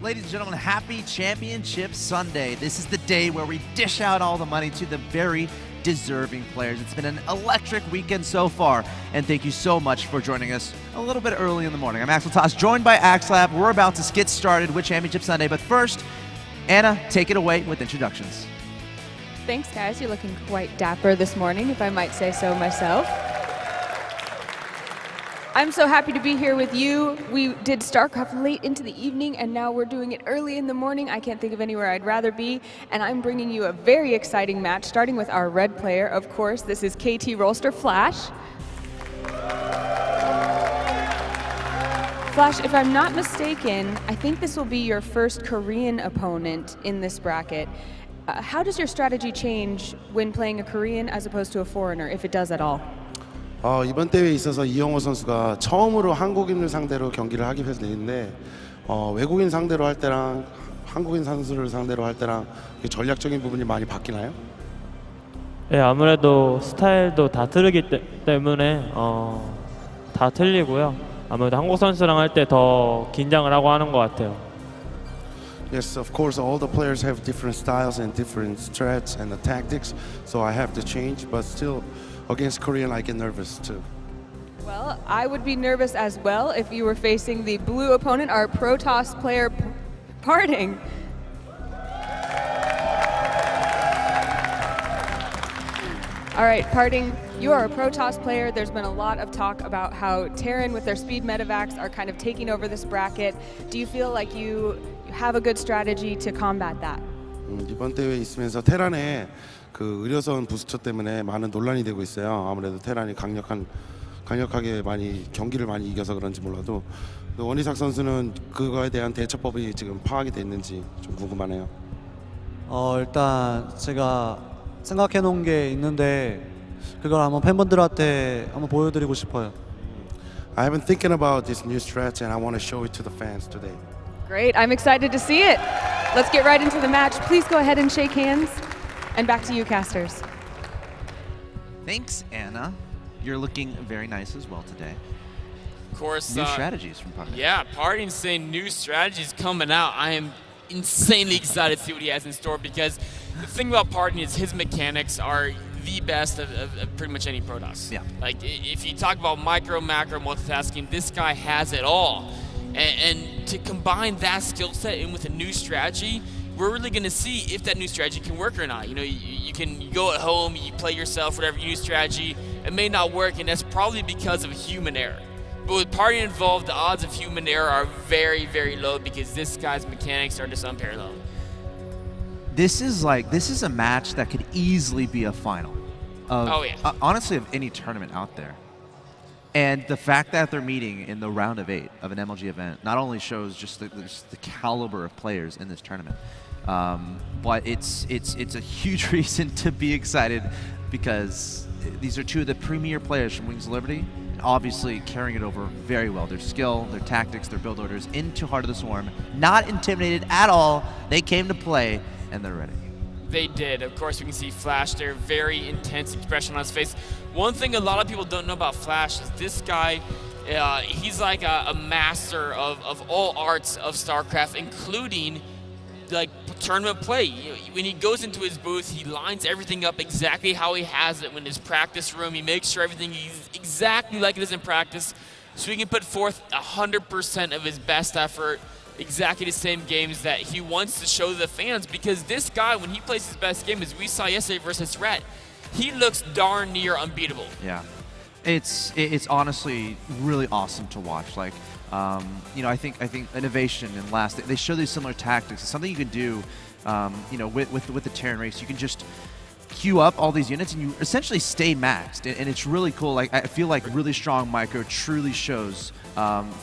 Ladies and gentlemen, happy Championship Sunday. This is the day where we dish out all the money to the very deserving players. It's been an electric weekend so far, and thank you so much for joining us a little bit early in the morning. I'm axeltoss, joined by axslav. We're about to get started with Championship Sunday, but first, Anna, take it away with introductions. Thanks, guys. You're looking quite dapper this morning, if I might say so myself. I'm so happy to be here with you. We did StarCraft late into the evening, and now we're doing it early in the morning. I can't think of anywhere I'd rather be, and I'm bringing you a very exciting match, starting with our red player. Of course, this is KT Rolster Flash. Flash, if I'm not mistaken, I think this will be your first Korean opponent in this bracket. How does your strategy change when playing a Korean as opposed to a foreigner, if it does at all? 이번 대회에 있어서 이영호 선수가 처음으로 한국인을 상대로 경기를 하게 되는데 외국인 상대로 할 때랑 한국인 선수를 상대로 할 때랑 전략적인 부분이 많이 바뀌나요? 네, 아무래도 스타일도 다 다르기 때문에 다 틀리고요. 아무래도 한국 선수랑 할 때 더 긴장을 하고 하는 것 같아요. Yes, of course, all the players have different styles and different strats and the tactics, so I have to change, but still against Korean I get nervous too. Well, I would be nervous as well if you were facing the blue opponent, our Protoss player Parting. All right, Parting, you are a Protoss player. There's been a lot of talk about how Terran with their speed medevacs are kind of taking over this bracket. Do you feel like you have a good strategy to combat that? 이번 대회에 있으면서 테란의 그 의료선 부스터 때문에 많은 논란이 되고 있어요. 아무래도 테란이 강력하게 많이 경기를 많이 이겨서 그런지 몰라도 원희삭 선수는 그거에 대한 대처법이 지금 파악이 됐는지 좀 궁금하네요. 일단 제가 생각해 놓은 게 있는데 그걸 한번 팬분들한테 한번 보여드리고 싶어요. I have been thinking about this new strat and I want to show it to the fans today. Great, I'm excited to see it. Let's get right into the match. Please go ahead and shake hands. And back to you, casters. Thanks, Anna. You're looking very nice as well today. Of course. New strategies from Parting. Yeah, Parting's saying new strategies coming out. I am insanely excited to see what he has in store because the thing about Parting is his mechanics are the best of pretty much any Protoss. Yeah. Like if you talk about micro, macro, multitasking, this guy has it all. And to combine that skill set in with a new strategy, we're really going to see if that new strategy can work or not. You know, you can go at home, you play yourself, whatever new strategy, it may not work, and that's probably because of human error. But with Parting involved, the odds of human error are very, very low because this guy's mechanics are just unparalleled. This is a match that could easily be a final. Honestly, of any tournament out there. And the fact that they're meeting in the round of 8 of an MLG event not only shows just the caliber of players in this tournament, but it's a huge reason to be excited because these are two of the premier players from Wings of Liberty, and obviously carrying it over very well. Their skill, their tactics, their build orders into Heart of the Swarm, not intimidated at all. They came to play, and they're ready. They did. Of course, we can see Flash there, very intense expression on his face. One thing a lot of people don't know about Flash is this guy, he's like a master of all arts of StarCraft, including like tournament play. When he goes into his booth, he lines everything up exactly how he has it in his practice room. He makes sure everything is exactly like it is in practice, so he can put forth 100% of his best effort, exactly the same games that he wants to show the fans, because this guy, when he plays his best game, as we saw yesterday versus Ret, he looks darn near unbeatable. Yeah, it's honestly really awesome to watch. Like, you know, I think innovation and last they show these similar tactics. It's something you can do, you know, with the Terran race. You can just queue up all these units and you essentially stay maxed, and it's really cool. Like, I feel like really strong micro truly shows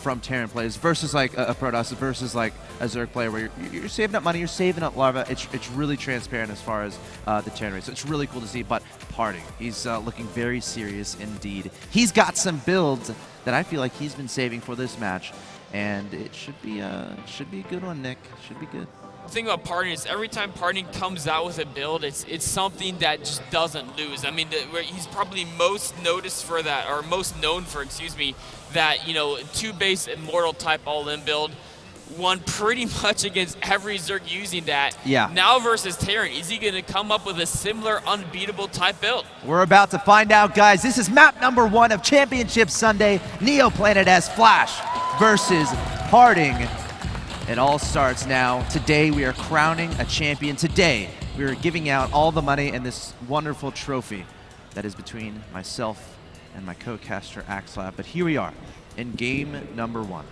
from Terran players versus like a Protoss versus like a Zerg player where you're saving up money, you're saving up larva. It's really transparent as far as the Terran race. So it's really cool to see. But Parting, he's looking very serious indeed. He's got some builds that I feel like he's been saving for this match, and it should be a good one, Nick. Should be good. The thing about Parting is every time Parting comes out with a build, it's something that just doesn't lose. I mean, he's probably most noticed for that, or most known for, excuse me, that, you know, 2-base Immortal type all-in build. won pretty much against every Zerg using that. Yeah. Now versus Terran, is he going to come up with a similar unbeatable type build? We're about to find out, guys. This is map number 1 of Championship Sunday. Neoplanet S Flash versus Harding. It all starts now. Today we are crowning a champion. Today we are giving out all the money and this wonderful trophy that is between myself and my co-caster axslav. But here we are in game number 1.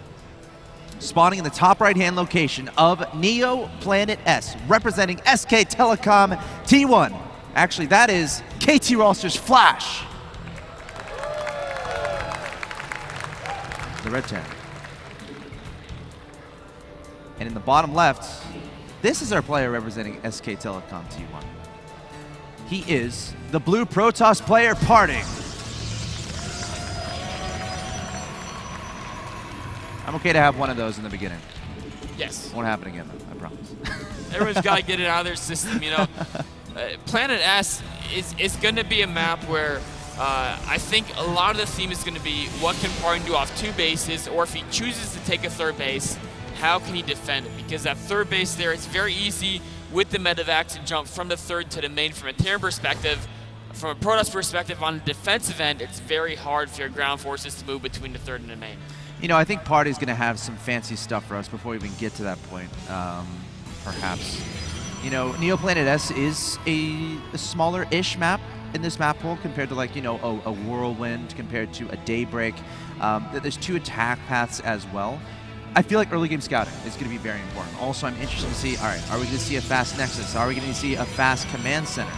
Spawning in the top right-hand location of Neoplanet S, representing SK Telecom T1. Actually, that is KT Rolster's Flash. The red tag. And in the bottom left, this is our player representing SK Telecom T1. He is the blue Protoss player Parting. I'm okay to have one of those in the beginning. Yes. Won't happen again, though, I promise. Everyone's got to get it out of their system, you know. Planet S is going to be a map where I think a lot of the theme is going to be what can Parting do off 2 bases, or if he chooses to take a 3rd base, how can he defend it? Because that 3rd base there, it's very easy with the medevac to jump from the 3rd to the main from a Terran perspective. From a Protoss perspective, on the defensive end, it's very hard for your ground forces to move between the 3rd and the main. You know, I think Party's going to have some fancy stuff for us before we even get to that point, perhaps. You know, Neoplanet S is a smaller-ish map in this map pool compared to, like, you know, a Whirlwind, compared to a Daybreak. There's 2 attack paths as well. I feel like early game scouting is going to be very important. Also, I'm interested to see, all right, are we going to see a fast Nexus? Are we going to see a fast command center?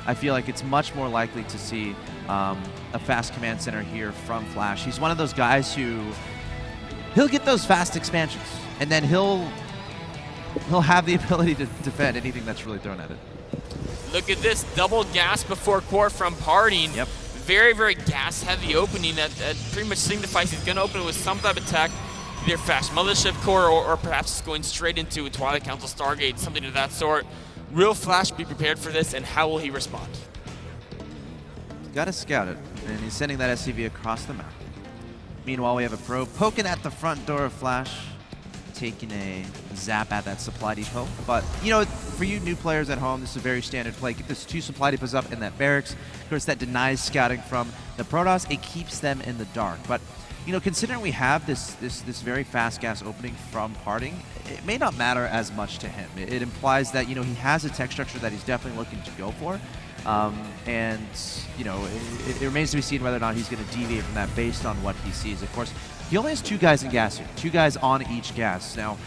I feel like it's much more likely to see a fast command center here from Flash. He's one of those guys who, he'll get those fast expansions, and then he'll have the ability to defend anything that's really thrown at it. Look at this, double gas before core from Parting. Yep. Very, very gas-heavy opening that pretty much signifies he's going to open it with some type of tech, either fast Mothership Core or perhaps just going straight into a Twilight Council Stargate, something of that sort. Will Flash be prepared for this, and how will he respond? Got to scout it, and he's sending that SCV across the map. Meanwhile, we have a probe poking at the front door of Flash, taking a zap at that supply depot. But, you know, for you new players at home, this is a very standard play. Get those 2 supply depots up in that barracks. Of course, that denies scouting from the Protoss. It keeps them in the dark. But, you know, considering we have this very fast gas opening from Parting, it may not matter as much to him. It implies that, you know, he has a tech structure that he's definitely looking to go for. And, you know, it remains to be seen whether or not he's going to deviate from that based on what he sees. Of course, he only has 2 guys in gas here, 2 guys on each gas. Now,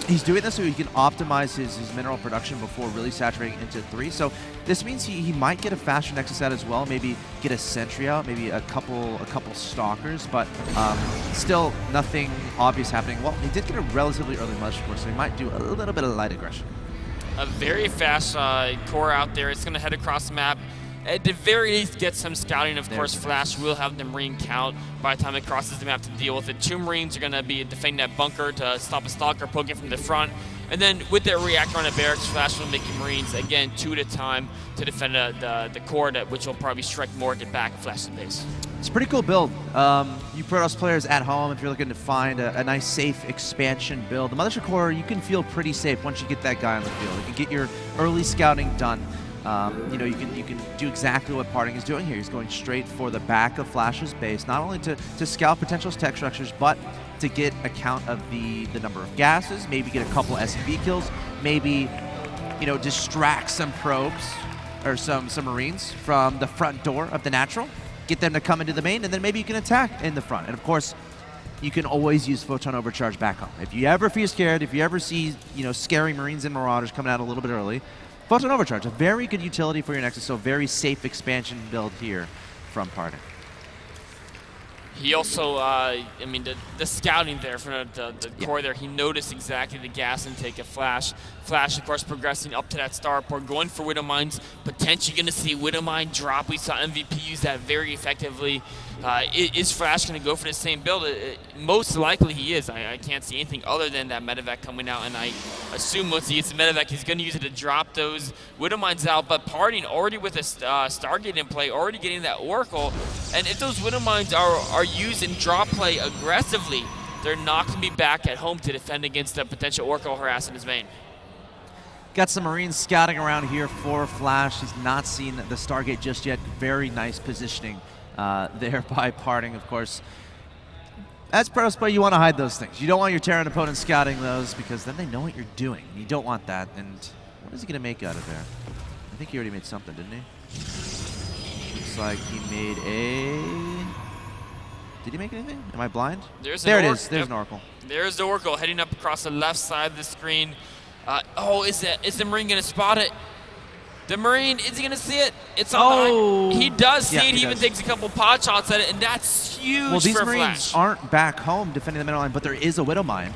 he's doing this so he can optimize his mineral production before really saturating into 3. So this means he might get a faster Nexus out as well, maybe get a Sentry out, maybe a couple Stalkers, but still nothing obvious happening. Well, he did get a relatively early Mothership Core, so he might do a little bit of light aggression. A very fast core out there. It's going to head across the map. At the very least, get some scouting. Of course, Flash will have the Marine count by the time it crosses the map to deal with it. 2 Marines are going to be defending that bunker to stop a Stalker poking from the front. And then with their reactor on the barracks, Flash will make Marines, again, 2 at a time to defend the core, which will probably strike more, get back, and Flash's base. It's a pretty cool build. You Protoss players at home, if you're looking to find a nice, safe expansion build, the Mothership Core, you can feel pretty safe once you get that guy on the field. You can get your early scouting done. You know, you can do exactly what Parting is doing here. He's going straight for the back of Flash's base, not only to scout potential tech structures, but to get a count of the number of gases, maybe get a couple SCV kills, maybe, you know, distract some probes or some Marines from the front door of the natural, get them to come into the main, and then maybe you can attack in the front. And of course, you can always use Photon Overcharge back home. If you ever feel scared, if you ever see, you know, scary Marines and Marauders coming out a little bit early, Photon Overcharge, a very good utility for your Nexus, so very safe expansion build here from Parting. He also, I mean, the scouting there from the core there, he noticed exactly the gas intake of Flash. Flash, of course, progressing up to that starport, going for Widow Mines, potentially going to see Widow Mine drop. We saw MVP use that very effectively. Is Flash going to go for the same build? Most likely he is. I can't see anything other than that medevac coming out, and I assume once he gets the medevac, he's going to use it to drop those Widow Mines out. But Parting already with a Stargate in play, already getting that Oracle, and if those Widow Mines are used in drop play aggressively, they're not going to be back at home to defend against a potential Oracle harass in his main. Got some Marines scouting around here for Flash. He's not seen the Stargate just yet. Very nice positioning there by Parting, of course. As Pros player, you want to hide those things. You don't want your Terran opponent scouting those because then they know what you're doing. You don't want that. And what is he going to make out of there? I think he already made something, didn't he? Looks like he made a... Did he make anything? Am I blind? There it is. There's an Oracle. There's the Oracle heading up across the left side of the screen. Is the Marine going to spot it? The Marine, is he going to see it? It's on the He does see it. He even takes a couple pot shots at it, and that's huge well, these for Marines Flash. aren't back home defending the middle line, but there is a Widow Mine.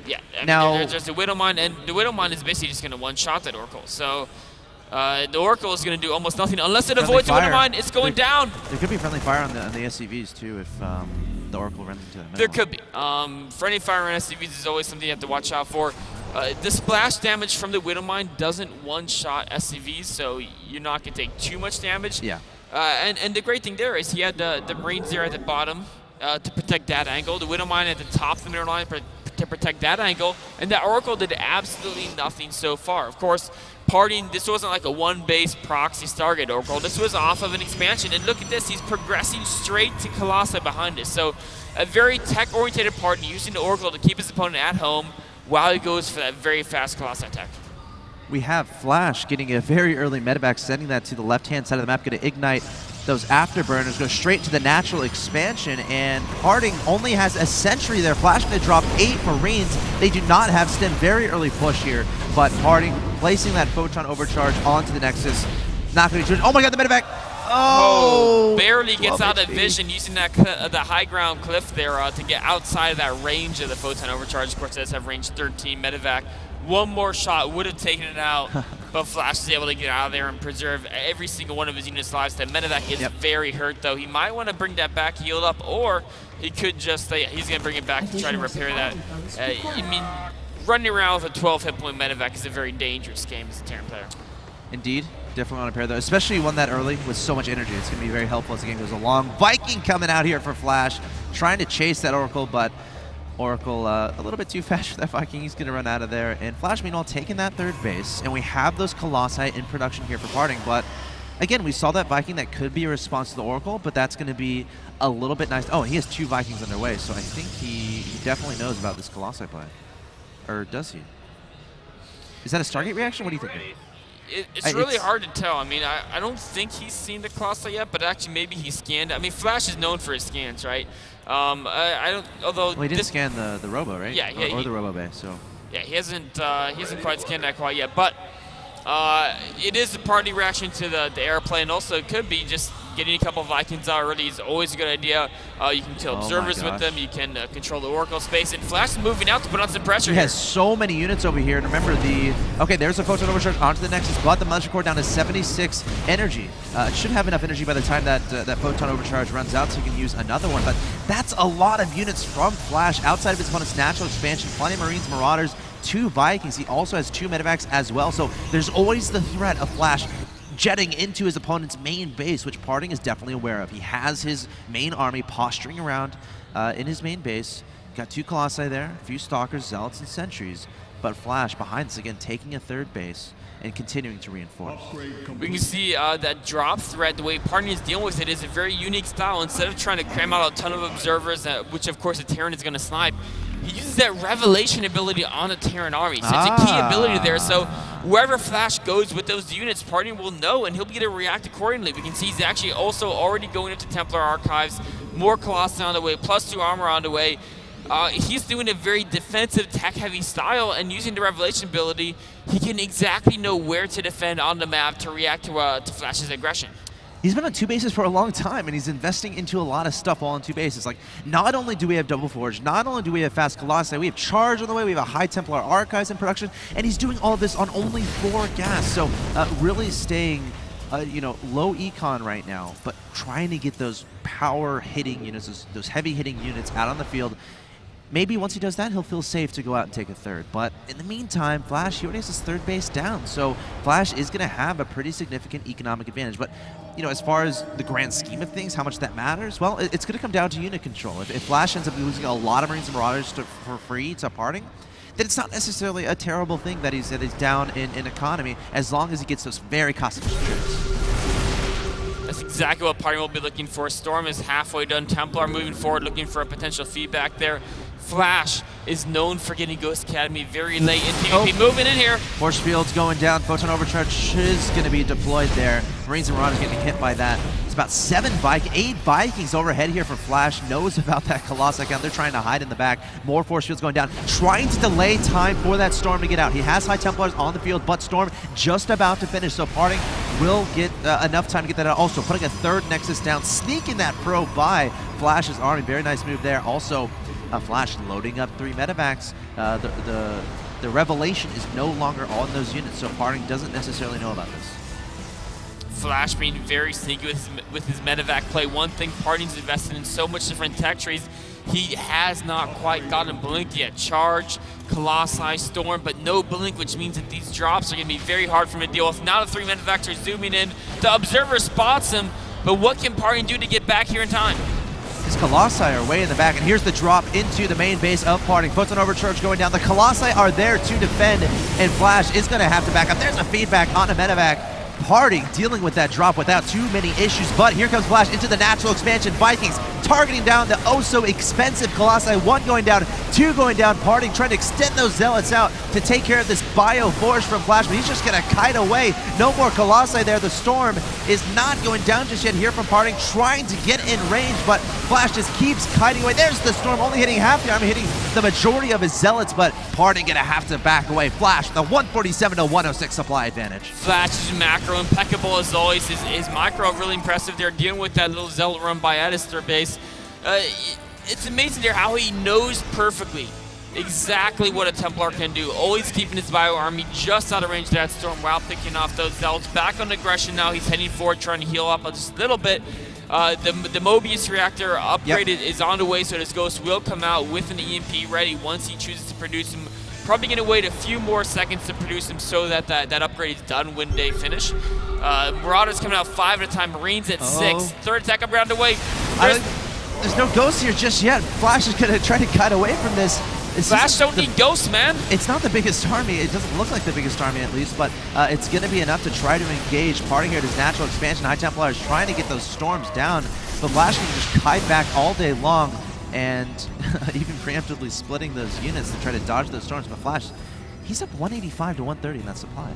Yeah, now there's a Widow Mine, and the Widow Mine is basically just going to one-shot that Oracle. So the Oracle is going to do almost nothing. Unless it avoids the Widow Mine, it's going down. There could be friendly fire on the SCVs, too, if the Oracle runs into the middle. There could be. Friendly fire on SCVs is always something you have to watch out for. The splash damage from the Widow Mine doesn't one-shot SCVs, so you're not going to take too much damage. Yeah. And the great thing there is he had the Marines there at the bottom to protect that angle, the Widow Mine at the top of the middle line to protect that angle, and that Oracle did absolutely nothing so far. Of course, Parting, this wasn't like a one-base proxy Stargate Oracle. This was off of an expansion, and look at this. He's progressing straight to Colossi behind us. So a very tech-oriented Parting using the Oracle to keep his opponent at home while he goes for that very fast Colossi attack. We have Flash getting a very early medevac, sending that to the left-hand side of the map, going to ignite those afterburners, go straight to the natural expansion, and Parting only has a sentry there. Flash going to drop 8 Marines. They do not have stim. Very early push here, but Parting placing that photon overcharge onto the Nexus. Not going to do it. Oh my god, the medevac! Oh! Barely gets out of vision using that the high ground cliff there to get outside of that range of the photon overcharge. Of course, it does have range 13 medevac. One more shot would have taken it out, but Flash is able to get out of there and preserve every single one of his units' lives. That medevac is very hurt, though. He might want to bring that back, heal up, or he could just he's going to bring it back to try to repair that. I mean, running around with a 12 hit point medevac is a very dangerous game as a Terran player. Indeed. Definitely want to pair though, especially one that early with so much energy. It's going to be very helpful as the game goes along. Viking coming out here for Flash, trying to chase that Oracle, but Oracle a little bit too fast for that Viking. He's going to run out of there. And Flash, meanwhile, taking that third base. And we have those Colossi in production here for Parting. But again, we saw that Viking that could be a response to the Oracle, but that's going to be a little bit nice. Oh, he has 2 Vikings underway, so I think he definitely knows about this Colossi play. Or does he? Is that a Stargate reaction? What do you think? It's really hard to tell. I mean, I don't think he's seen the Colossi yet, but actually maybe he scanned it. I mean, Flash is known for his scans, right? I don't. Although well, he didn't scan the Robo, right? Yeah, or the Robo Bay. So yeah, he hasn't quite scanned that quite yet, but it is a party reaction to the airplay, and also it could be just getting a couple Vikings out early is always a good idea. You can kill observers with them. You can control the Oracle space. And Flash is moving out to put on some pressure. He has so many units over here. And remember okay, there's a photon overcharge onto the Nexus, but the Militia Core down to 76 energy. It should have enough energy by the time that that photon overcharge runs out, so you can use another one. But that's a lot of units from Flash outside of his opponent's natural expansion. Plenty of Marines, Marauders, 2 Vikings. He also has 2 medevacs as well. So there's always the threat of Flash jetting into his opponent's main base, which Parting is definitely aware of. He has his main army posturing around in his main base. Got 2 Colossi there, a few Stalkers, Zealots, and Sentries. But Flash behind us again, taking a third base and continuing to reinforce. We can see that drop threat, the way Parting is dealing with it is a very unique style. Instead of trying to cram out a ton of observers, which of course a Terran is going to snipe, he uses that revelation ability on a Terran army. So it's a key ability there. So wherever Flash goes with those units, Parting will know, and he'll be able to react accordingly. We can see he's actually also already going into Templar Archives, more Colossi on the way, +2 armor on the way. He's doing a very defensive, tech-heavy style, and using the revelation ability, he can exactly know where to defend on the map to react to Flash's aggression. He's been on 2 bases for a long time, and he's investing into a lot of stuff all on 2 bases. Like, not only do we have Double Forge, not only do we have Fast Colossi, we have Charge on the way, we have a High Templar Archives in production, and he's doing all of this on only 4 gas. So really staying low econ right now, but trying to get those power hitting units, those heavy hitting units out on the field. maybe once he does that, he'll feel safe to go out and take a third. But in the meantime, Flash, he already has his third base down. So Flash is going to have a pretty significant economic advantage. But, you know, as far as the grand scheme of things, how much that matters, well, it's going to come down to unit control. If Flash ends up losing a lot of Marines and Marauders for free to parting, then it's not necessarily a terrible thing that he's down in economy, as long as he gets those very cost-efficient trips. That's exactly what Party will be looking for. Storm is halfway done. Templar moving forward, looking for a potential feedback there. Flash is known for getting Ghost Academy very late in PvP. Moving in here. Force field's going down. Photon Overcharge is going to be deployed there. Marines and Marauders getting hit by that. It's about 8 Vikings overhead here for Flash. Knows about that Colossi count. They're trying to hide in the back. More Force fields going down. Trying to delay time for that Storm to get out. He has High Templars on the field, but Storm just about to finish. So Parting will get enough time to get that out. Also putting a third Nexus down. Sneaking that probe by Flash's army. Very nice move there. Also, Flash loading up 3 medevacs. The revelation is no longer on those units, so Parting doesn't necessarily know about this. Flash being very sneaky with his medevac play. One thing Parting's invested in so much different tech trees, he has not quite gotten Blink yet. Charge, Colossi, Storm, but no Blink, which means that these drops are going to be very hard for him to deal with. Now the 3 medevacs are zooming in. The Observer spots him, but what can Parting do to get back here in time? His Colossi are way in the back, and here's the drop into the main base of Parting. Photon Overcharge going down. The Colossi are there to defend, and Flash is going to have to back up. There's a feedback on a medevac. Parting dealing with that drop without too many issues, but here comes Flash into the natural expansion. Vikings targeting down the oh-so-expensive Colossi. 1 going down, 2 going down. Parting trying to extend those Zealots out to take care of this Bio Force from Flash, but he's just going to kite away. No more Colossi there. The Storm is not going down just yet here from Parting, trying to get in range, but Flash just keeps kiting away. There's the Storm, only hitting half the army, hitting the majority of his Zealots, but Parting going to have to back away. Flash, the 147 to 106 supply advantage. Flash's macro impeccable as always. His micro really impressive. They're dealing with that little Zealot run by Edister base. It's amazing there how he knows perfectly exactly what a Templar can do. Always keeping his Bio army just out of range of that Storm while picking off those Zealots. Back on aggression now. He's heading forward, trying to heal up just a little bit. The Mobius reactor upgrade is on the way, so his Ghost will come out with an EMP ready once he chooses to produce him. Probably going to wait a few more seconds to produce him so that that upgrade is done when they finish. Marauders coming out 5 at a time. Marines at 6. Third attack up round away. There's no Ghosts here just yet. Flash is going to try to cut away from this. Flash don't need Ghosts, man. It's not the biggest army. It doesn't look like the biggest army, at least, but it's going to be enough to try to engage. Parting here at his natural expansion. High Templar is trying to get those Storms down, but Flash can just kite back all day long and even preemptively splitting those units to try to dodge those Storms. But Flash, he's up 185 to 130 in that supply.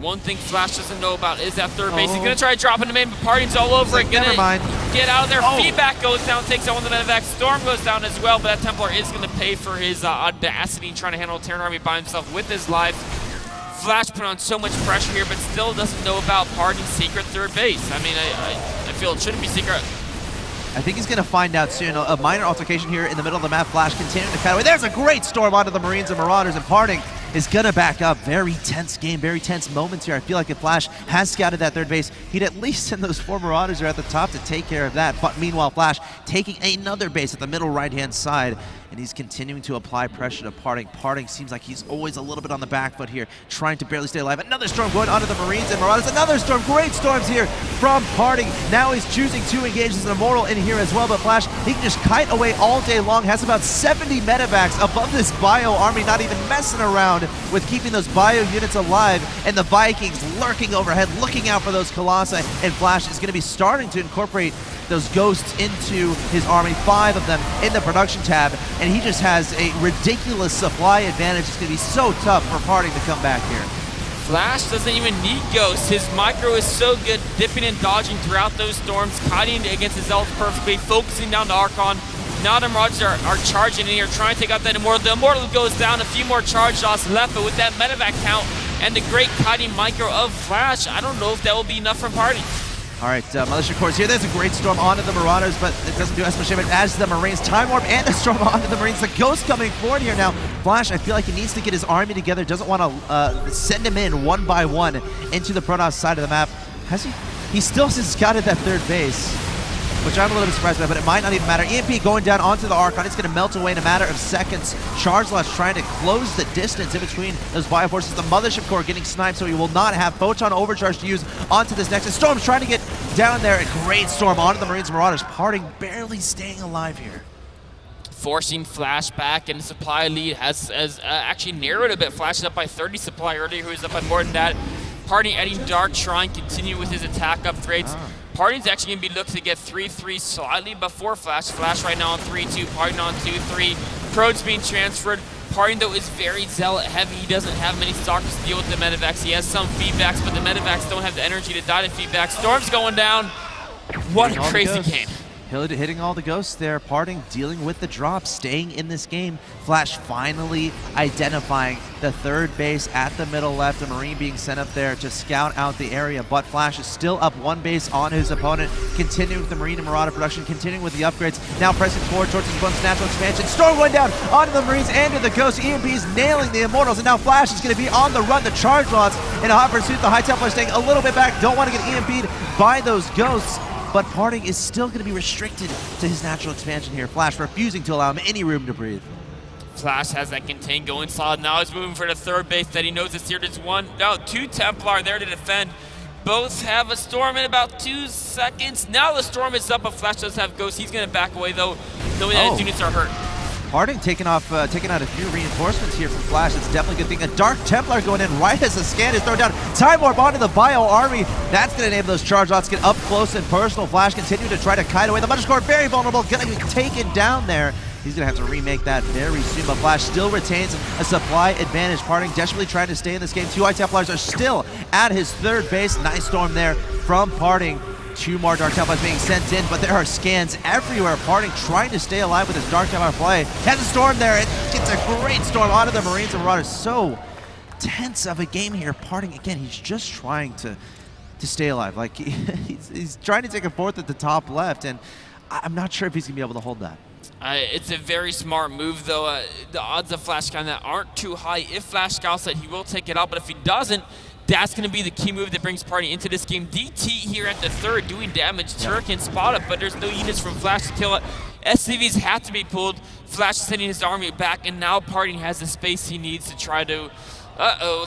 One thing Flash doesn't know about is that third base. He's going to try to drop in the main, but Parting's all over it. Never mind. Get out of there. Feedback goes down, takes out one of the medevacs. Storm goes down as well, but that Templar is going to pay for his audacity trying to handle a Terran army by himself with his life. Flash put on so much pressure here, but still doesn't know about Parting's secret third base. I mean, I feel it shouldn't be secret. I think he's going to find out soon. A minor altercation here in the middle of the map. Flash continuing to cut away. There's a great Storm onto the Marines and Marauders, and Parting is going to back up. Very tense game, very tense moments here. I feel like if Flash has scouted that third base, he'd at least send those 4 Marauders are at the top to take care of that. But meanwhile, Flash taking another base at the middle right-hand side, and he's continuing to apply pressure to Parting. Parting seems like he's always a little bit on the back foot here, trying to barely stay alive. Another Storm going onto the Marines and Marauders. Another Storm. Great Storms here from Parting. Now he's choosing to engage as an Immortal in here as well, but Flash, he can just kite away all day long. Has about 70 medevacs above this Bio army, not even messing around with keeping those Bio units alive. And the Vikings lurking overhead, looking out for those Colossi. And Flash is going to be starting to incorporate those Ghosts into his army, 5 of them in the production tab, and he just has a ridiculous supply advantage. It's going to be so tough for Parting to come back here. Flash doesn't even need Ghosts. His micro is so good, dipping and dodging throughout those Storms, kiting against his Zealots perfectly, focusing down the Archon. Now the Marauders are charging in here, trying to take out that Immortal. The Immortal goes down, a few more charge loss left, but with that medevac count and the great kiting micro of Flash, I don't know if that will be enough for Parting. All right, Militia Corps here. There's a great Storm onto the Marauders, but it doesn't do as much damage as the Marines. Time Warp and a Storm onto the Marines. The Ghost coming forward here now. Flash, I feel like he needs to get his army together. Doesn't want to send him in one by one into the Protoss side of the map. Has he? He still hasn't scouted that third base. which I'm a little bit surprised by, but it might not even matter. EMP going down onto the Archon. It's going to melt away in a matter of seconds. Charizard's trying to close the distance in between those Bioforces. The Mothership Core getting sniped, so he will not have Photon Overcharge to use onto this Nexus. Storm's trying to get down there. A great Storm onto the Marines and Marauders. Parting barely staying alive here. Forcing Flash back, and the supply lead has actually narrowed a bit. Flash is up by 30, supply earlier, who is up by more than that. Party adding Dark Shrine, continue with his attack upgrades. Party's actually going to be looking to get 3-3 slightly before Flash. Flash right now on 3-2, Party on 2-3. Prode's being transferred. Party, though, is very zealot heavy. He doesn't have many stalkers to deal with the Medivacs. He has some feedbacks, but the Medivacs don't have the energy to die to feedback. Storm's going down. What a crazy game. Hitting all the ghosts there. Parting dealing with the drop, staying in this game. Flash finally identifying the third base at the middle left. A Marine being sent up there to scout out the area, but Flash is still up one base on his opponent. Continuing with the Marine and Marauder production, continuing with the upgrades. Now pressing forward towards his opponent's natural expansion. Storm going down onto the Marines and to the Ghosts. EMP's nailing the Immortals, and now Flash is going to be on the run. The Charge Lots in a hot pursuit. The High Templar staying a little bit back. Don't want to get EMP'd by those Ghosts. But Parting is still going to be restricted to his natural expansion here. Flash refusing to allow him any room to breathe. Flash has that contain going solid. Now he's moving for the third base that he knows is here. There's two Templar there to defend. Both have a Storm in about 2 seconds. Now the Storm is up, but Flash does have Ghost. He's going to back away, though, knowing that his units are hurt. Parting taking out a few reinforcements here from Flash. It's definitely a good thing. A Dark Templar going in right as the scan is thrown down. Time Warp onto the Bio Army. That's going to enable those Charge Lots to get up close and personal. Flash continue to try to kite away. The Mother Score very vulnerable, going to be taken down there. He's going to have to remake that very soon, but Flash still retains a supply advantage. Parting desperately trying to stay in this game. Two High Templars are still at his third base. Nice Storm there from Parting. 2 more Dark Templars being sent in, but there are scans everywhere. Parting trying to stay alive with his Dark Templar play. Has a Storm there. It gets a great Storm onto the Marines and Marauders. So tense of a game here. Parting, again, he's just trying to stay alive. Like, he's trying to take a fourth at the top left, and I'm not sure if he's going to be able to hold that. It's a very smart move, though. The odds of Flash Scout that aren't too high. If Flash Scouts that, he will take it out, but if he doesn't, that's going to be the key move that brings Party into this game. DT here at the third doing damage. Turret can spot it, but there's no units from Flash to kill it. SCVs have to be pulled. Flash is sending his army back, and now Party has the space he needs to try to...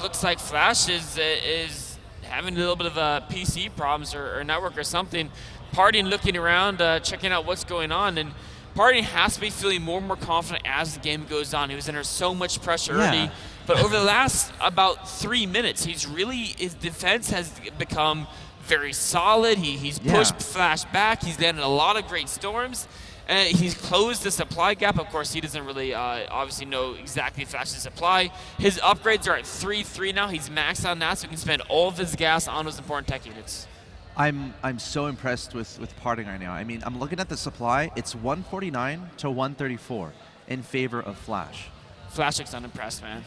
looks like Flash is having a little bit of PC problems or network or something. Party looking around, checking out what's going on, and Party has to be feeling more and more confident as the game goes on. He was under so much pressure early. But over the last about 3 minutes, his defense has become very solid. He's pushed Flash back. He's landed a lot of great Storms. He's closed the supply gap. Of course, he doesn't really obviously know exactly Flash's supply. His upgrades are at 3-3 now. He's maxed on that, so he can spend all of his gas on those important tech units. I'm so impressed with Parting right now. I mean, I'm looking at the supply. It's 149 to 134 in favor of Flash. Flash looks unimpressed, man.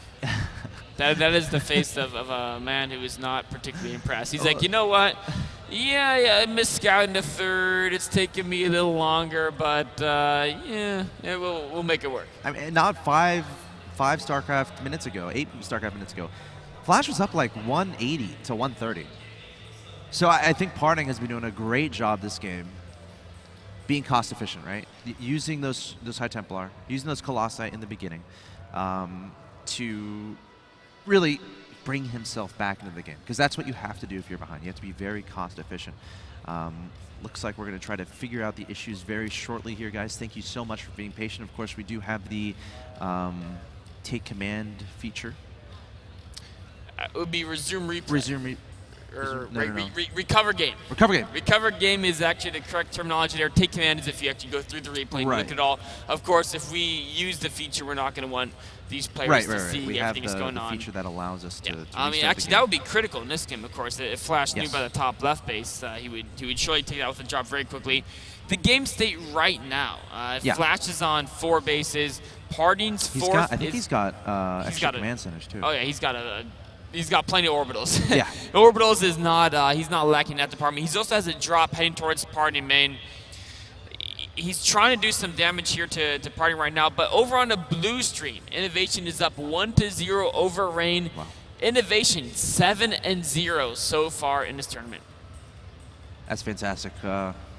that is the face of a man who is not particularly impressed. He's like, you know what? Yeah, I missed scouting the third. It's taken me a little longer, but we'll make it work. I mean, not five StarCraft minutes ago, 8 StarCraft minutes ago. Flash was up like 180 to 130. So I think Parting has been doing a great job this game, being cost efficient, right? Using those High Templar, using those Colossi in the beginning, to really bring himself back into the game, because that's what you have to do if you're behind. You have to be very cost efficient. Looks like we're going to try to figure out the issues very shortly here, guys. Thank you so much for being patient. Of course, we do have the take command feature. It would be resume replay. Recover game. Recover game. Recover game is actually the correct terminology there. Take command is if you actually go through the replay and look at it all. Of course, if we use the feature, we're not going to want these players to see everything that's going on. We have the feature that allows us to I mean, actually, that would be critical in this game, of course. If Flash knew by the top left base, he would surely take that with the drop very quickly. The game state right now, Flash is on 4 bases. Parting's fourth. I think he's got extra command centers, too. Oh, yeah, he's got plenty of orbitals. Yeah. Orbitals is not, he's not lacking that department. He also has a drop heading towards Parting main. He's trying to do some damage here to Parting right now, but over on the blue stream, Innovation is up 1-0 over Rain. Wow. Innovation 7-0 so far in this tournament. That's fantastic.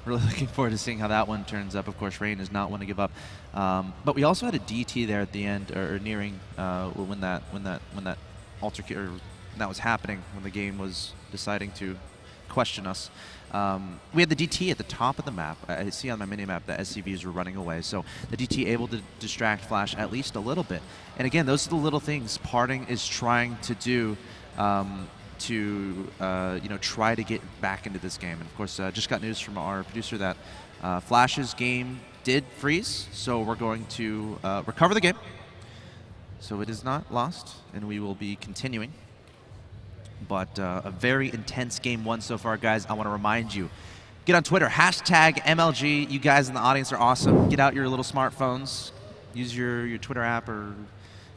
really looking forward to seeing how that one turns up. Of course, Rain does not want to give up, but we also had a DT there at the end, or nearing when that altercation, or when that was happening, when the game was deciding to question us. We had the DT at the top of the map. I see on my mini-map that SCVs were running away, so the DT able to distract Flash at least a little bit. And again, those are the little things Parting is trying to do to try to get back into this game. And of course, just got news from our producer that Flash's game did freeze, so we're going to recover the game. So it is not lost, and we will be continuing. But a very intense game one so far, guys. I want to remind you, get on Twitter, hashtag MLG. You guys in the audience are awesome. Get out your little smartphones. Use your Twitter app or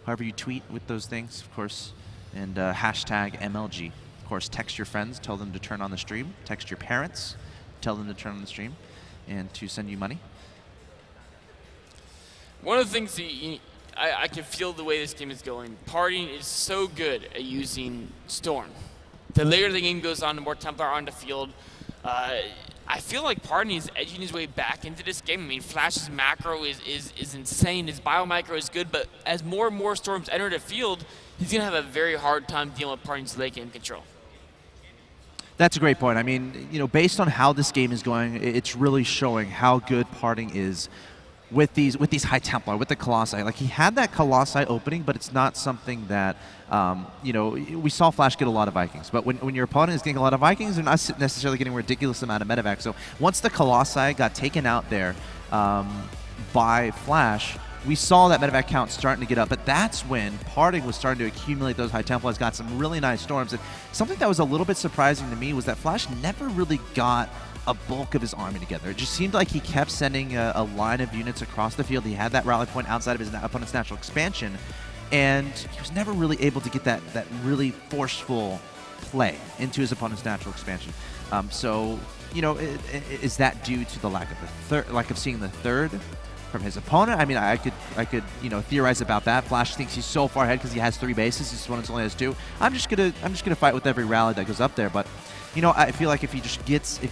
however you tweet with those things, of course. And hashtag MLG. Of course, text your friends, tell them to turn on the stream. Text your parents, tell them to turn on the stream and to send you money. One of the things that I can feel the way this game is going. Parting is so good at using Storm. The later the game goes on, the more Templar are on the field. I feel like Parting is edging his way back into this game. I mean, Flash's macro is insane. His biomicro is good, but as more and more Storms enter the field, he's going to have a very hard time dealing with Parting's late game control. That's a great point. I mean, based on how this game is going, it's really showing how good Parting is with these high Templar, with the Colossi. Like, he had that Colossi opening, but it's not something that, we saw Flash get a lot of Vikings. But when your opponent is getting a lot of Vikings, they're not necessarily getting a ridiculous amount of medevac. So once the Colossi got taken out there by Flash, we saw that medevac count starting to get up. But that's when Parting was starting to accumulate those high Templars, got some really nice Storms. And something that was a little bit surprising to me was that Flash never really got a bulk of his army together. It just seemed like he kept sending a line of units across the field. He had that rally point outside of his opponent's natural expansion, and he was never really able to get that really forceful play into his opponent's natural expansion. Is that due to the lack of seeing the third from his opponent? I mean, I could theorize about that. Flash thinks he's so far ahead because he has 3 bases. His opponent only has 2. I'm just gonna fight with every rally that goes up there, but. I feel like if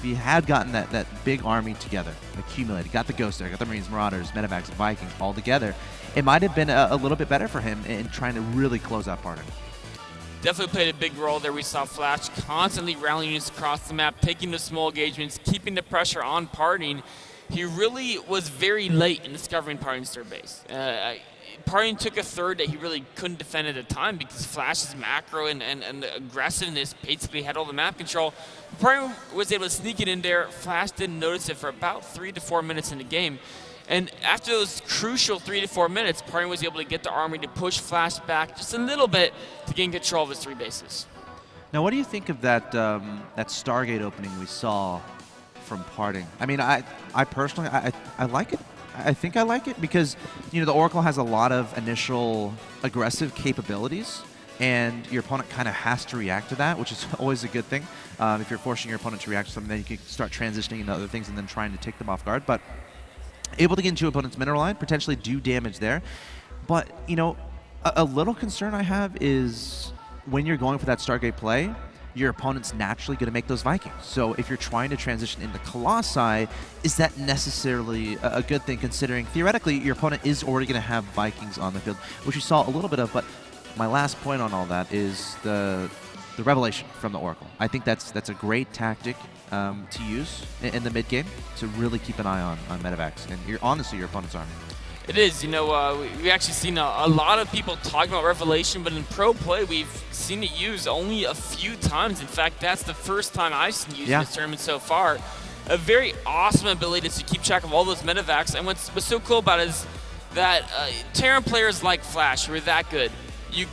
he had gotten that big army together, accumulated, got the Ghost there, got the Marines, Marauders, Medevacs, Vikings all together, it might have been a little bit better for him in trying to really close out Parting. Definitely played a big role there. We saw Flash constantly rallying units across the map, taking the small engagements, keeping the pressure on Parting. He really was very late in discovering Parting's third base. Parting took a third that he really couldn't defend at the time because Flash's macro and the aggressiveness basically had all the map control. Parting was able to sneak it in there. Flash didn't notice it for about 3 to 4 minutes in the game. And after those crucial 3 to 4 minutes, Parting was able to get the army to push Flash back just a little bit to gain control of his 3 bases. Now, what do you think of that Stargate opening we saw from Parting? I mean, I personally, I like it. I think I like it because, the Oracle has a lot of initial aggressive capabilities, and your opponent kind of has to react to that, which is always a good thing. If you're forcing your opponent to react to something, then you can start transitioning into other things and then trying to take them off guard. But able to get into opponent's mineral line, potentially do damage there. But, a little concern I have is when you're going for that Stargate play, your opponent's naturally going to make those Vikings. So if you're trying to transition into Colossi, is that necessarily a good thing, considering theoretically your opponent is already going to have Vikings on the field, which we saw a little bit of. But my last point on all that is the Revelation from the Oracle. I think that's a great tactic to use in the mid game to really keep an eye on medevacs and honestly your opponent's army. It is, we actually seen a lot of people talking about Revelation, but in pro play, we've seen it used only a few times. In fact, that's the first time I've seen it used in this tournament so far. A very awesome ability to keep track of all those medevacs, and what's so cool about it is that Terran players like Flash, who are that good, you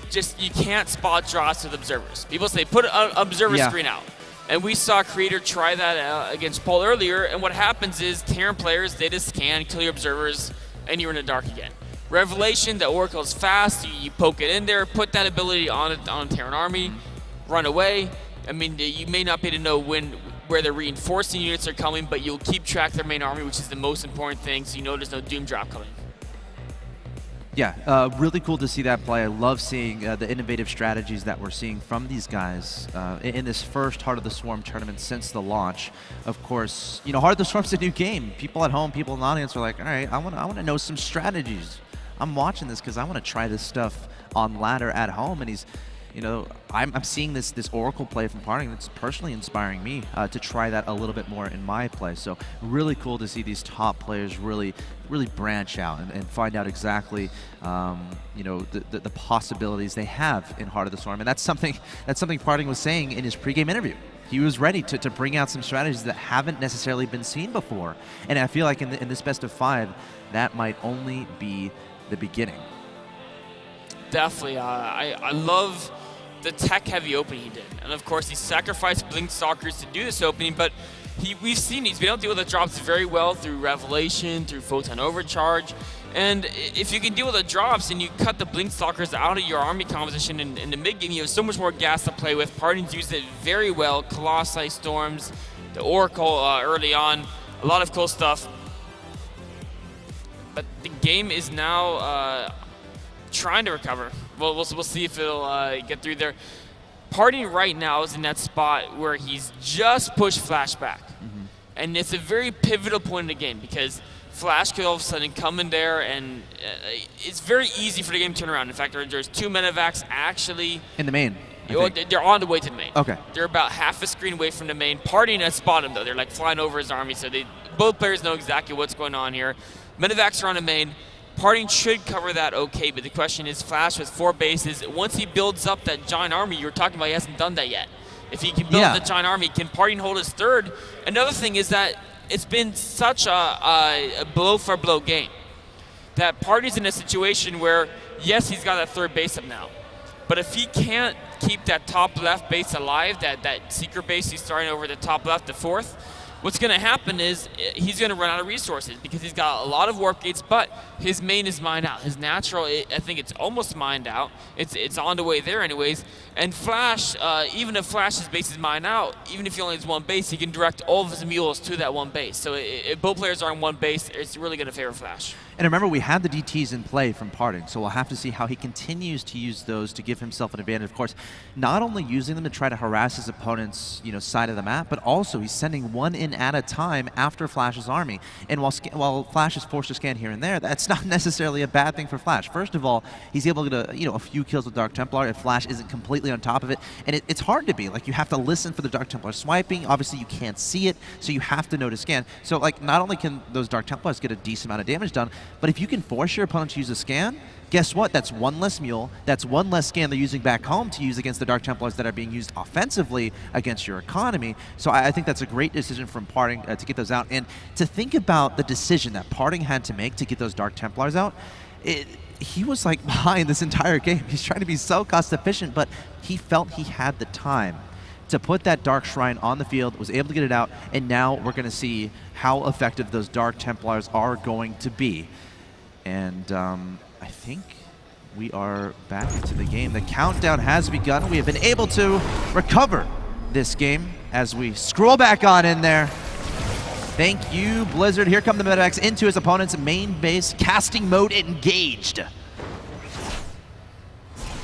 can't spot drops with observers. People say, put an observer screen out. And we saw Creator try that against Paul earlier, and what happens is Terran players, they just scan, kill your observers, and you're in the dark again. Revelation, the Oracle is fast. You poke it in there, put that ability on a Terran army, run away. I mean, you may not be able to know where the reinforcing units are coming, but you'll keep track of their main army, which is the most important thing, so you know there's no Doom drop coming. Yeah, really cool to see that play. I love seeing the innovative strategies that we're seeing from these guys in this first Heart of the Swarm tournament since the launch. Of course, you know, Heart of the Swarm's a new game. People at home, people in the audience are like, all right, I want to know some strategies. I'm watching this because I want to try this stuff on ladder at home. And he's, you know, I'm seeing this Oracle play from Parting that's personally inspiring me to try that a little bit more in my play. So really cool to see these top players really branch out and find out exactly, you know, the possibilities they have in Heart of the Storm. And that's something Parting was saying in his pregame interview. He was ready to bring out some strategies that haven't necessarily been seen before. And I feel like in this best of 5, that might only be the beginning. Definitely. I love the tech-heavy opening he did. And of course, he sacrificed Blink Stalkers to do this opening, but we've seen he's been able to deal with the drops very well through Revelation, through Photon Overcharge. And if you can deal with the drops and you cut the Blink Stalkers out of your army composition in the mid-game, you have so much more gas to play with. Parting's used it very well. Colossi, Storms, the Oracle early on. A lot of cool stuff. But the game is now trying to recover. We'll see if it'll get through there. Parting right now is in that spot where he's just pushed Flash back. And it's a very pivotal point in the game because Flash could all of a sudden come in there and it's very easy for the game to turn around. In fact, there's 2 medevacs actually. In the main. They're on the way to the main. Okay. They're about half a screen away from the main. Parting has spotted him though. They're like flying over his army, so both players know exactly what's going on here. Medevacs are on the main. Parting should cover that okay, but the question is Flash with 4 bases. Once he builds up that giant army you were talking about, he hasn't done that yet. If he can build up the giant army, can Parting hold his 3rd? Another thing is that it's been such a blow-for-blow game that Parting's in a situation where, yes, he's got that 3rd base up now, but if he can't keep that top left base alive, that secret base he's starting over the top left, the 4th, what's going to happen is he's going to run out of resources because he's got a lot of warp gates, but his main is mined out. His natural, I think it's almost mined out. It's on the way there anyways. And Flash, even if Flash's base is mined out, even if he only has 1 base, he can direct all of his mules to that 1 base. So if both players are on 1 base, it's really going to favor Flash. And remember, we had the DTs in play from Parting, so we'll have to see how he continues to use those to give himself an advantage. Of course, not only using them to try to harass his opponent's side of the map, but also he's sending 1 in at a time after Flash's army. And while Flash is forced to scan here and there, that's not necessarily a bad thing for Flash. First of all, he's able to get a few kills with Dark Templar if Flash isn't completely on top of it. And it's hard to be. Like, you have to listen for the Dark Templar swiping. Obviously, you can't see it, so you have to know to scan. So, like, not only can those Dark Templars get a decent amount of damage done, but if you can force your opponent to use a scan, guess what? That's 1 less mule. That's 1 less scan they're using back home to use against the Dark Templars that are being used offensively against your economy. So I think that's a great decision from Parting to get those out. And to think about the decision that Parting had to make to get those Dark Templars out, he was like behind this entire game. He's trying to be so cost efficient, but he felt he had the time to put that Dark Shrine on the field, was able to get it out, and now we're going to see how effective those Dark Templars are going to be. And I think we are back into the game. The countdown has begun. We have been able to recover this game as we scroll back on in there. Thank you, Blizzard. Here come the medevacs into his opponent's main base. Casting mode engaged.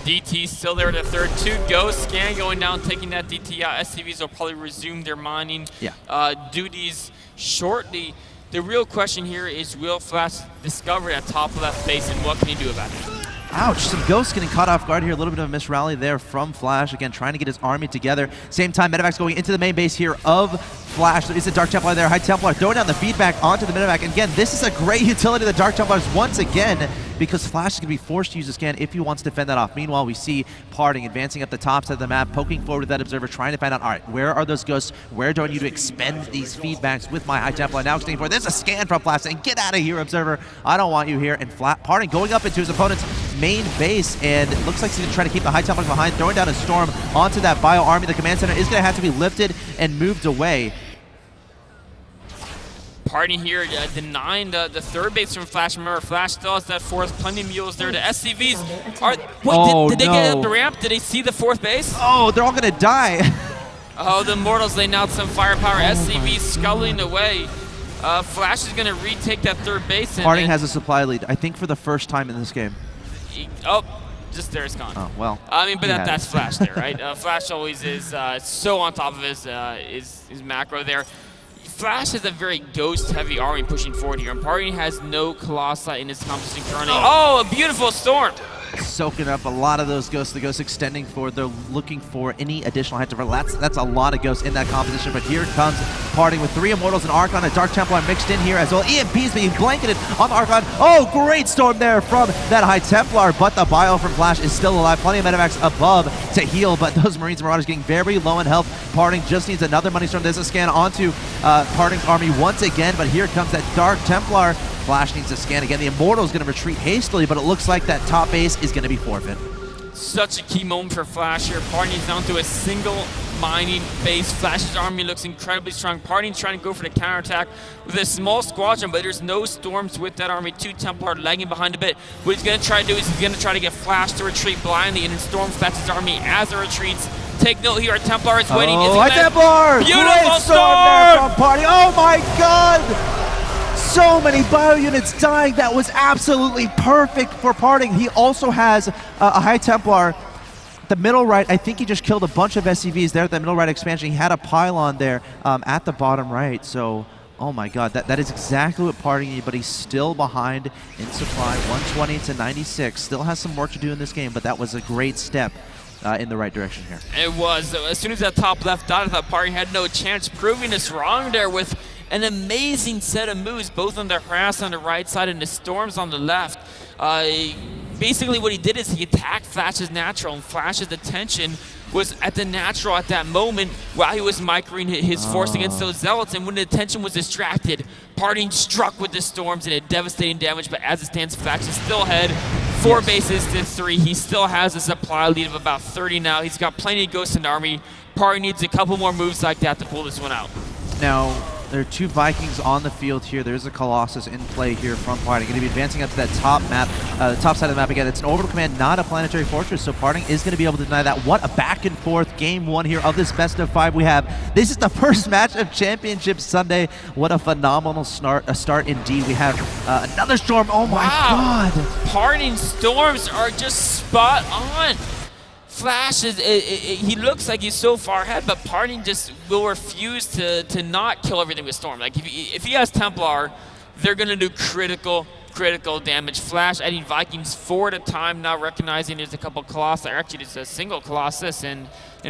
DT still there at the 3rd. 2 ghosts. Scan going down, taking that DT out. SCVs will probably resume their mining duties shortly. The real question here is, will Flash discover that top left base, and what can he do about it? Ouch, some ghosts getting caught off guard here. A little bit of a misrally there from Flash. Again, trying to get his army together. Same time, medevacs going into the main base here of Flash. There is a Dark Templar there. High Templar throwing down the feedback onto the medevac. And again, this is a great utility of the Dark Templars once again, because Flash is going to be forced to use a scan if he wants to fend that off. Meanwhile, we see Parting advancing up the top side of the map, poking forward with that observer, trying to find out, all right, where are those ghosts? Where do I need to expend these feedbacks with my High Templar? Now extending forward. There's a scan from Flash saying, get out of here, observer. I don't want you here. And Parting going up into his opponent's main base, and it looks like he's going to try to keep the High Templars behind, throwing down a storm onto that bio army. The command center is going to have to be lifted and moved away. Parting here denying the 3rd base from Flash. Remember, Flash still has that 4th. Plenty of mules there. The SCVs are... Wait, did they get up the ramp? Did they see the 4th base? Oh, they're all going to die. Oh, the Immortals laying out some firepower. SCVs sculling away. Flash is going to retake that 3rd base. Parting has a supply lead, I think, for the first time in this game. Oh, just there's gone. Oh, well. I mean, but he had that's it. Flash there, right? Flash always is so on top of his macro there. Flash has a very ghost-heavy army pushing forward here, and Party has no Colossi in his composition currently. Oh, a beautiful storm! Soaking up a lot of those ghosts. The ghosts extending forward. They're looking for any additional head to that's a lot of ghosts in that composition. But here comes Parting with 3 Immortals, an Archon, a Dark Templar mixed in here as well. EMP's being blanketed on the Archon. Oh, great storm there from that High Templar, but the bio from Flash is still alive. Plenty of Medivacs above to heal, but those Marines and Marauders getting very low in health. Parting just needs another Money Storm. There's a scan onto Parting's army once again, but here comes that Dark Templar. Flash needs to scan again. The Immortal is going to retreat hastily, but it looks like that top base is going to be forfeit. Such a key moment for Flash here. Party's down to a single mining base. Flash's army looks incredibly strong. Party's trying to go for the counterattack with a small squadron, but there's no storms with that army. 2 Templar lagging behind a bit. What he's going to try to do is he's going to try to get Flash to retreat blindly and then storm Flash's army as it retreats. Take note here, our Templar is waiting. Oh, High Templar! Beautiful Great storm there from Party. Oh my God! So many bio units dying. That was absolutely perfect for Parting. He also has a High Templar. The middle right, I think he just killed a bunch of SCVs there at the middle right expansion. He had a pylon there at the bottom right. So, oh my God, that is exactly what Parting needed, but he's still behind in supply, 120 to 96. Still has some work to do in this game, but that was a great step in the right direction here. It was. As soon as that top left dot, I thought Party had no chance, proving us wrong there with an amazing set of moves, both on the harass on the right side and the storms on the left. Basically what he did is he attacked Flash's natural, and Flash's attention was at the natural at that moment while he was microing his force against those zealots, and when the attention was distracted, Parting struck with the storms and did devastating damage, but as it stands, Flash is still ahead. 4 bases to 3. He still has a supply lead of about 30 now. He's got plenty of ghosts in the army. Party needs a couple more moves like that to pull this one out. Now, there are 2 Vikings on the field here. There's a Colossus in play here from Parting. Going to be advancing up to that top map, the top side of the map again. It's an orbital command, not a planetary fortress, so Parting is going to be able to deny that. What a back and forth game 1 here of this best of 5 we have. This is the first match of Championship Sunday. What a phenomenal start indeed. We have another storm. Oh my God. Parting storms are just spot on. Flash is, he looks like he's so far ahead, but Parting just will refuse to not kill everything with Storm. Like if he has Templar, they're gonna do critical damage. Flash adding Vikings 4 at a time, now recognizing there's a couple Colossi, or actually there's a single Colossus in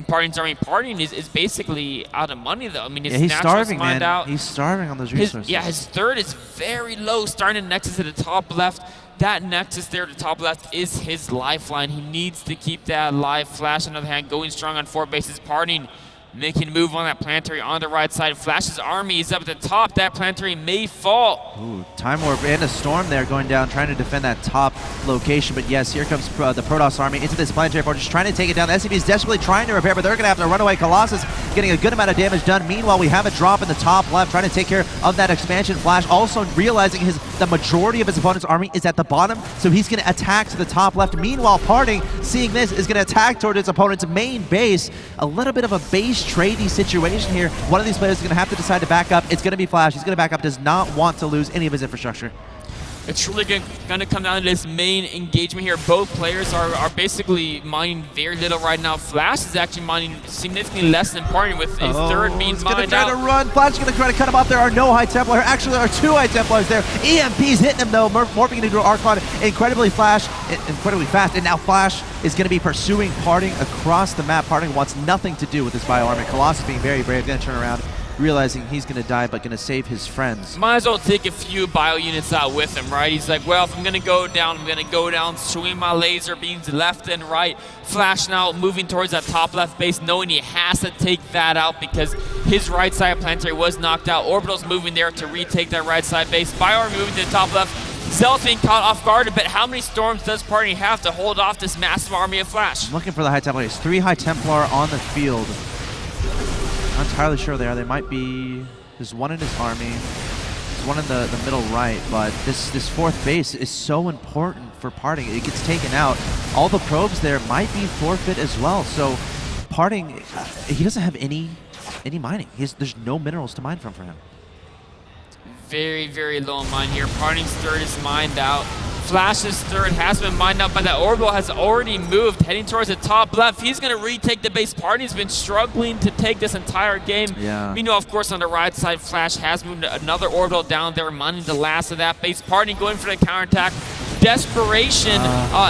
Parting's army. Parting is basically out of money though. I mean, his he's starving, man. Out. He's starving on those resources. His third is very low, starting a Nexus at the top left. That Nexus there at the top left is his lifeline. He needs to keep that alive. Flash, on the other hand, going strong on 4 bases. Parting making a move on that planetary on the right side. Flash's army is up at the top. That planetary may fall. Ooh, Time Warp and a Storm there going down, trying to defend that top location. But yes, here comes the Protoss army into this planetary fortress, trying to take it down. The SCV is desperately trying to repair, but they're going to have to run away. Colossus getting a good amount of damage done. Meanwhile, we have a drop in the top left, trying to take care of that expansion. Flash also realizing the majority of his opponent's army is at the bottom, so he's going to attack to the top left. Meanwhile, Parting, seeing this, is going to attack toward his opponent's main base. A little bit of a base tradey situation here. One of these players is going to have to decide to back up. It's going to be Flash. He's going to back up, does not want to lose any of his infrastructure. It's really going to come down to this main engagement here. Both players are basically mining very little right now. Flash is actually mining significantly less than Parting, with his third being mined out. He's going to try to run. Flash is going to try to cut him off. There are no High Templar. Actually, there are 2 High Templars there. EMP's hitting him though, morphing into Archon incredibly fast, and now Flash is going to be pursuing Parting across the map. Parting wants nothing to do with this bio army. Colossus being very brave, going to turn around, realizing he's going to die, but going to save his friends. Might as well take a few bio units out with him, right? He's like, well, if I'm going to go down, I'm going to go down, swing my laser beams left and right. Flash now moving towards that top left base, knowing he has to take that out because his right side planetary was knocked out. Orbital's moving there to retake that right side base. Bio army moving to the top left. Zealot's being caught off guard, but how many storms does Party have to hold off this massive army of Flash? I'm looking for the High Templar. There's 3 High Templar on the field. Not entirely sure they are. They might be. There's 1 in his army. There's 1 in the middle right. But this 4th base is so important for Parting. It gets taken out. All the probes there might be forfeit as well. So Parting, he doesn't have any mining. There's no minerals to mine from for him. Very, very low in mine here. Parting's third is mined out. Flash's third has been mined out, but that orbital has already moved, heading towards the top left. He's going to retake the base. Party's been struggling to take this entire game. Yeah. We know, of course, on the right side, Flash has moved another orbital down there, mining the last of that base. Party going for the counterattack. Desperation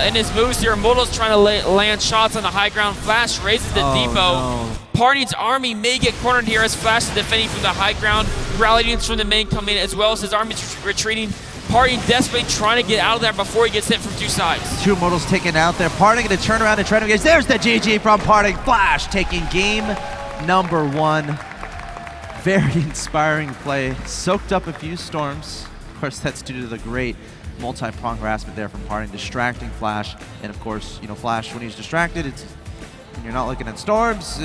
in his moves here. Moto's trying to land shots on the high ground. Flash raises the depot. no. Party's army may get cornered here as Flash is defending from the high ground. Rally units from the main come in as well as his army's retreating. Party desperately trying to get out of there before he gets hit from two sides. Two Immortals taken out there. Parting going to turn around and try to engage. There's the GG from Parting. Flash taking game number 1. Very inspiring play. Soaked up a few storms. Of course, that's due to the great multi-pronged harassment there from Parting, distracting Flash. And of course, you know, Flash, when he's distracted, it's when you're not looking at storms.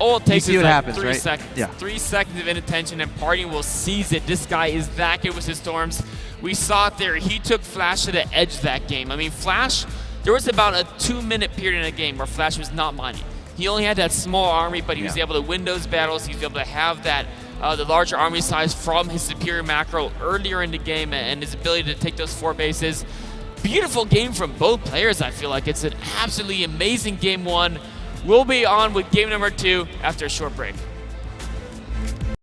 All it takes see is what like happens, 3 right? seconds. Yeah. 3 seconds of inattention and Party will seize it. This guy is that good with his storms. We saw it there. He took Flash to the edge that game. I mean, Flash, there was about a 2-minute period in a game where Flash was not mining. He only had that small army, but he was able to win those battles. He was able to have that the larger army size from his superior macro earlier in the game and his ability to take those 4 bases. Beautiful game from both players, I feel like. It's an absolutely amazing game 1. We'll be on with game number 2 after a short break.